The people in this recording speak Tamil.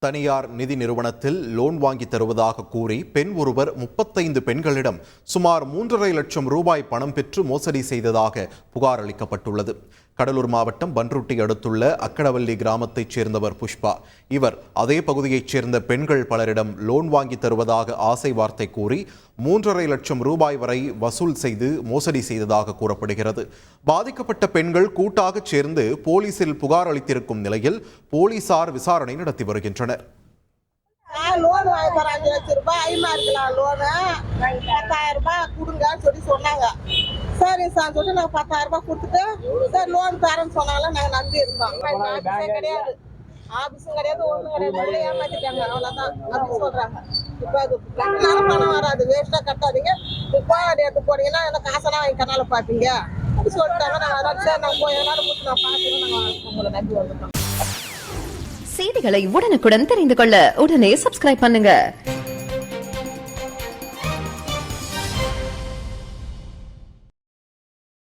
தனியார் நிதி நிறுவனத்தில் லோன் வாங்கி தருவதாக கூறி பெண் ஒருவர் 35 பெண்களிடம் சுமார் 3.5 லட்சம் ரூபாய் பணம் பெற்று மோசடி செய்ததாக புகார் அளிக்கப்பட்டுள்ளது. கடலூர் மாவட்டம் பன்ருட்டி அடுத்துள்ள அக்கடவல்லி கிராமத்தைச் சேர்ந்தவர் புஷ்பா. இவர் அதே பகுதியைச் சேர்ந்த பெண்கள் பலரிடம் லோன் வாங்கி தருவதாக ஆசை வார்த்தை கூறி 3.5 லட்சம் ரூபாய் வரை வசூல் செய்து மோசடி செய்ததாக கூறப்படுகிறது. பாதிக்கப்பட்ட பெண்கள் கூட்டாக சேர்ந்து போலீசில் புகார் அளித்திருக்கும் நிலையில் போலீசார் விசாரணை நடத்தி வருகின்றனர். லோன் வாங்கி 5 லட்சம் ரூபாய் ஐமாரிக்கலாம் லோனு 10,000 ரூபாய் கொடுங்கன்னு சொன்னாங்க. சரி சார் சொல்லிட்டு நாங்கள் 10,000 ரூபாய் கொடுத்துட்டு சார் லோன் தரேன்னு சொன்னாலும் நாங்கள் நம்பி இருந்தோம். ஆஃபீஸும் கிடையாது ஒன்றும் கிடையாது, ஏமாத்திட்டாங்க, அவ்வளோதான் அப்படின்னு சொல்றாங்க. இப்போ அது பணம் வராது, வேஸ்ட்டாக கட்டாதீங்க, போராடி எடுத்து போனீங்கன்னா என்ன காசெல்லாம் வாங்கி கண்ணால பார்ப்பீங்க அப்படி சொல்லிட்டாங்க. நாங்கள் சார் நாங்கள் போய் என்னாலும் முடிச்சு நான் பார்த்துட்டு நாங்கள் உங்களை நம்பி வந்துட்டோம். செய்திகளை உடனுக்குடன் தெரிந்து கொள்ள உடனே சப்ஸ்கிரைப் பண்ணுங்க.